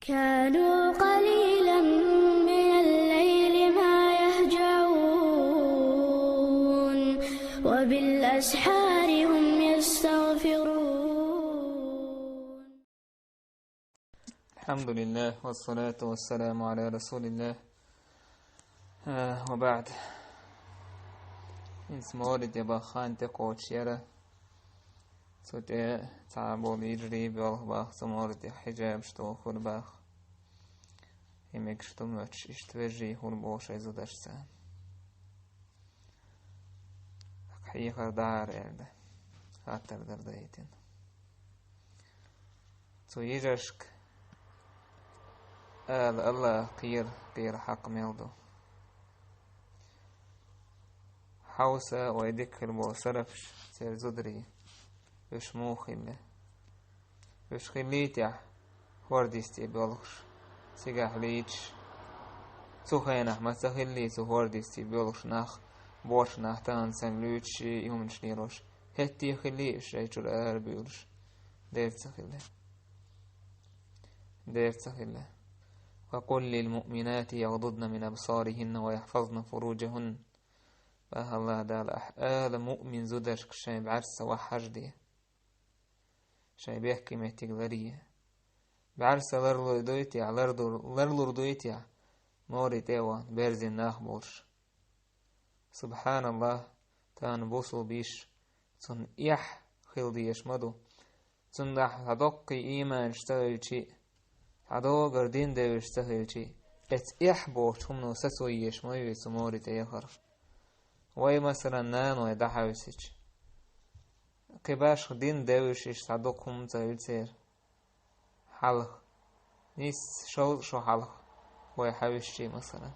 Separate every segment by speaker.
Speaker 1: كانوا قليلا من الليل ما يهجعون وبالأسحار هم يستغفرون.
Speaker 2: الحمد لله والصلاة والسلام على رسول الله. وبعد إنسمولد يبا خان تقوش يرى سوتي تعبول يجري باخ سمولد حجاب شتو خور باخ يمك شتو ماتش اشتوجي خور بوش ايزو درسان حقيقة دار يرده خاطر دردايتين سو يجرشك الله قير حق ميلدو حوسة ويدك المو سرفش سير زدري وش مو خلة وش خليتيا ورديستي بيولغش سيقاح ليتش سوخينح ما سخلي سو ورديستي بيولغش ناخ بوش ناخ تانسن لوتش يومنش نيروش هتي خليش ريتشور بيولش ديرت سخلة وقل للمؤمنات يغضضن من أبصارهن ويحفظن فروجهن باه الله دال آل مؤمن زدرش شاي بعرسة وحجدي شاي بيحكي مهتك ذريه بعرسة لرلو ردويتي موري تيوا بيرزين ناخبولش سبحان الله تان بوصل بيش تن إيح خلدي يشمدو تن دح هدوقي إيمان اشتغل عدو قردين ديو اشتغل ات إيح بوش همنو سسوي يشموي سموري تيخر وي مثلا نانو يدحاوسيش كباش دين ديوش اشتعدوكم تايلتير حلق نيس شو حلق ويحاوشي مثلا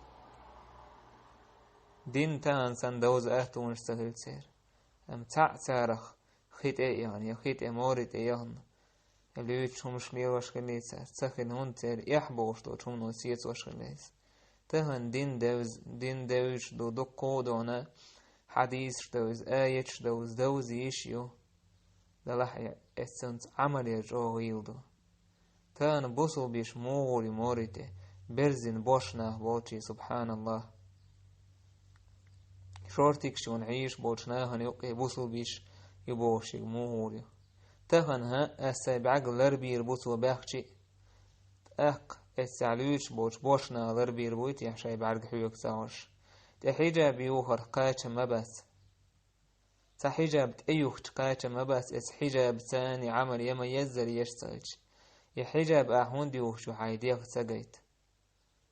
Speaker 2: دين تان سان دوز اهتون اشتغلتير ام تعتارخ خيت ايه يعني خيت امورت ايهن اللي يتشمش ليه واشغليتر تخن هونتر يحبوش دو تشمنو سيت واشغليت تهن دين دوش دو دقو دونا حديث دوز آية دوز يشيو دلح اسنت عمل جو غيلدو تان بوصل بيش موريته برزن بوشنا بوشي سبحان الله شورتك شون عيش بوشناهن يوقي بوصل بيش يبوشي موري تهن ها السابعق لربير بوصل باخشي اق السعلوش بوشنا لربير بويتي عشاي بعرق حيوك ساوش تحجاب يوهر قاچ مبس تحجاب ايوه قاچ مبس اس حجاب ثاني عمل يما يزر يشتغل يحجاب اهون ديوه شو حايديغ سقيت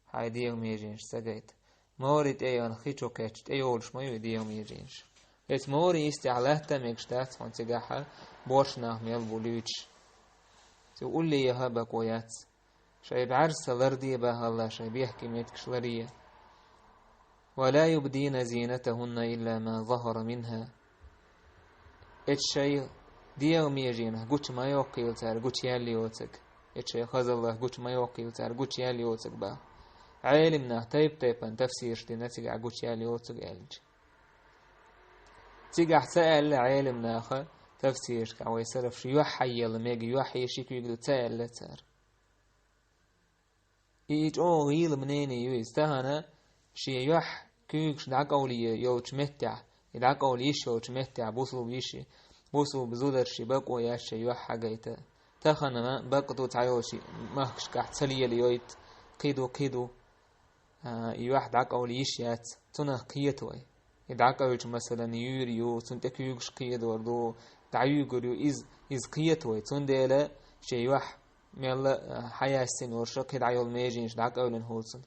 Speaker 2: حايديغ ميجينش سقيت مورد ايان خيچو كاچت ايولش ميو ديغ ميجينش اس موري استعلاهتا ميكشتات فان تقاحا بوشنا ميل بوليوش تقول لي يهابا كويات شايب عرسة لردي باها الله شايب يحكي ميتكش لريه ولا يبدين زينتهن إلا ما ظهر منها اتشي ديو ميجينه قوش ما يوقيل تار قوش يالي يوتك اتشي خذ الله قوش ما يوقيل تار قوش يالي يوتك با عالمنا تيبان تفسير شتنا تقع قوش يالي يوتك ألج تقع سأل عالمنا أخا تفسير كعوي سرف شو يوحي يلميجي يوحي شيكو يقدو تأل لتار إيج أو غيل منيني يستهنا شي يوح كيكش دعقولي يوش متع دعقولي يوش متع بوصل بيشي بوصل بزودر شي بقو ياشي يوح حاجيتا تخنا ما بقتو تعيوشي ماكش كحت سليا ليويت قيدو يوح دعقولي يشيات تنا قيتوي دعقولي مثلا يوريو تنت كيكش قيد وردو دعيوغريو إز قيتوي تنديلا شي يوح ميلا حياة السن ورشق دعيول ميجينش دعقولي نهولسن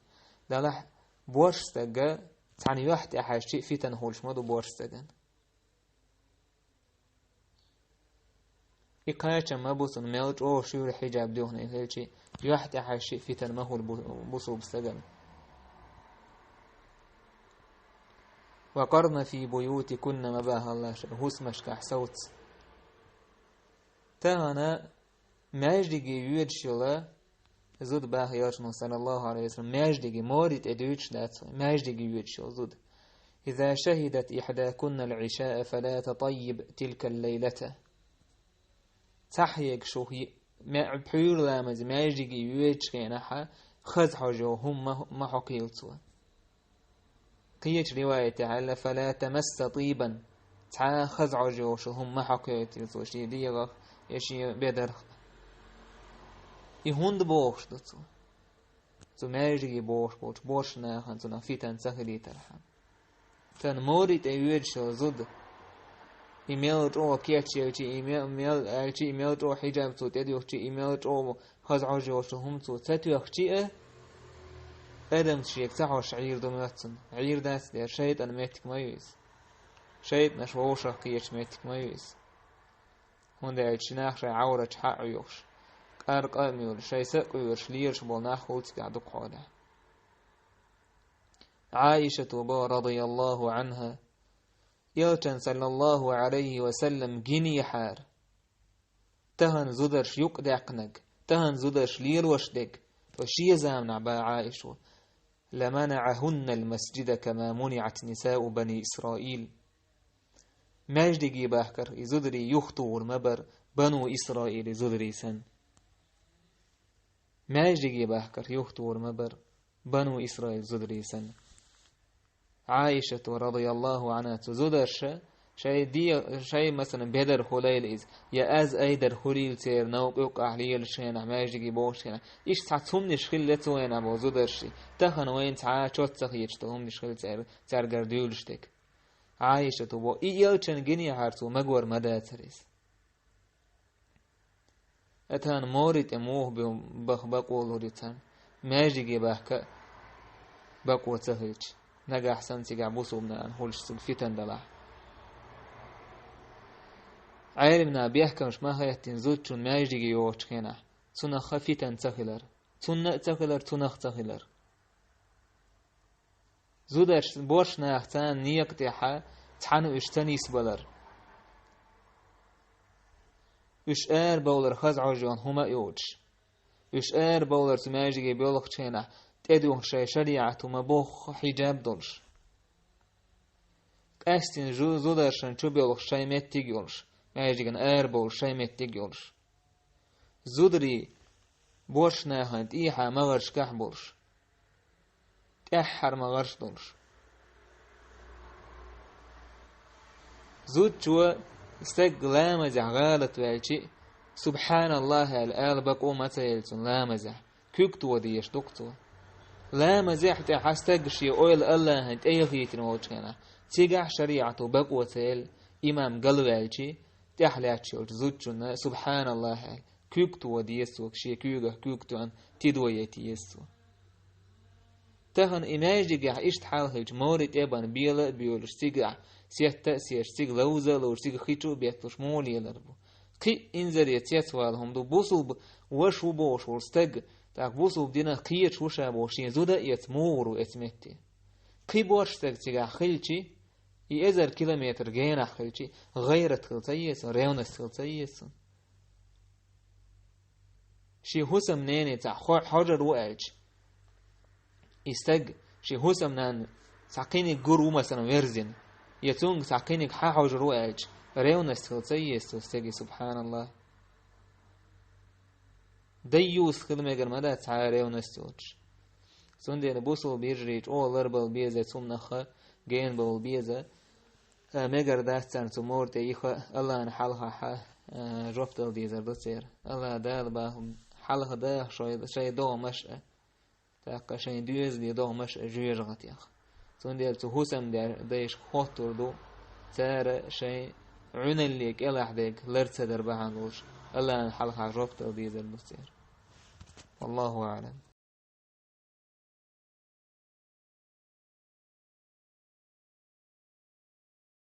Speaker 2: دالح بورش تجا تعني واحد أحد شيء في تنهولش ماذا بورش تجا إقاية ما بوصل ميلج أو شيء الحجاب دهنا هذا شيء واحد أحد شيء في تنمهول بوصل بستجا وقرن في بيوتكن مباها الله هسمش كحسوت تهنا ماجدي يوجشلا زود باه يرشنا صلى الله عليه وسلم ماجدي مورد ادوش دات ماجدي يوجشل زود إذا شهدت إحداكن العشاء فلا تطيب تلك الليلة تحيق شو ما بحير لامز ما يجي يويتش كينها خز حجو هم ما حقيلتوا قيش رواية تعالى فلا تمس طيبا تعا خز حجو شو هم ما حقيلتوا شي ديغ يشي بدر يهوند بوش دتو تو ما يجي بوش ناخن تو نفيتن سهلي ترحم تن موريت يويتش زود إيميل رو كيتشي إيميل رو حجاب تو تديو تشي إيميل رو خز حجو شو هم تو تتوخ تشي أدم شيك تعوش عير دمياتن عير داس دير شيط أنا ميتك مايوز شيط نشووش قيش ميتك مايوز هون دا شناخ شي عورة حق عيوش قارق أميول شي سقوش ليرش بول ناخوت قاعدو قوله عائشة رضي الله عنها يلتن صلى الله عليه وسلم جيني حار تهن زودرش يقدقنق تهن زودرش لير وشدق وشي زامنا با عائشة لمنعهن المسجد كما منعت نساء بني إسرائيل ماجدقي باحكر إزدري يخطور مبر بنو إسرائيل إزدري سن ماجدقي باحكر يخطور مبر بنو إسرائيل إزدري سن عائشة رضي الله عنها تزودرش شيء مثلا بدر خليل إز يا أز أيدر خليل تير نوق يقع ليل شينا ماجدقي بوش هنا إيش تعتهم نشخل لتوين أبو زودرشي تخن وين تعا شوت تخيج تهم نشخل تير قرديولشتك عائشة بو إيالشن جني هارتو مغور مدى تريس أتان موريت أموه بقول هوريتان ماجدقي باحكا بقو تخيج نجا أحسن تيجا بوسو من هولش سلفتن دلع عالمنا بيحكمش ما هي تنزوتشون ما يجي يوش كنا تنا خفتن تخلر تنا تخلر تنخ تخلر زودش بوش ناختان نيقتها تحنو اشتنيس بلر اش بولر خز عجون هما يوش اش بولر تماجي بيولخ كنا تدوه شي شريعة ما بوخ حجاب دولش أستين زودرشن شو بيولخ شي متي يولش ما يجيغن بول شي متي يولش زودري بوش ناهند إيحا مغرش كح بولش تأحر مغرش دولش زود شو استقلا مزح غالت والشي سبحان الله الآل بقو متيلتون لا مزح كيكتو ديش دكتو لا مزح تحستقشي أويل الله هنت أي خيتن وجهنا تيجع شريعته بقوة تيل إمام قلوالشي تحلاتشي زوجنا سبحان الله كيكتو وديسو كشي كيكتو أن تدويتي يسو تهن إماجي جع إشت حالهج مورد إبان بيولش تيجع سيات تأسيش تيج لوزة لو تيج خيتو بيكتوش مولي يلربو قي إنزر يتياتوالهم دو بوصل وشو بوش ورستق تاك بوصل بدينا قيش وشا بوشين زودا يتمور ويتمتي قي بوش تيجع خلشي يأزر كيلومتر جينا خلشي غيرت خلتيس ريونس خلتيس شي حسم نيني تاع حجر وقالج يستج شي حسم نان ساقيني جرو مثلا ويرزن يتونج ساقيني حجر وقالج ريونس خلتيس تستجي سبحان الله ديوس خدمة جرمدا تاع ريونس توج سندي نبوسو بيجريج أو لربل بيزة سمنخة جين بول بيزة مگر داستان تو مورد ایخا الله ان حالها ح جفتل دیزر دسیر الله دال با حالها ده شاید دو مش تا شاید دیز دی دو مش جویر غتیخ تون دیل تو حسم در دیش خاطر دو تار شاید عن اللي كلا حدك لرت در بهانوش الله ان حالها جفتل دیزر دسیر والله اعلم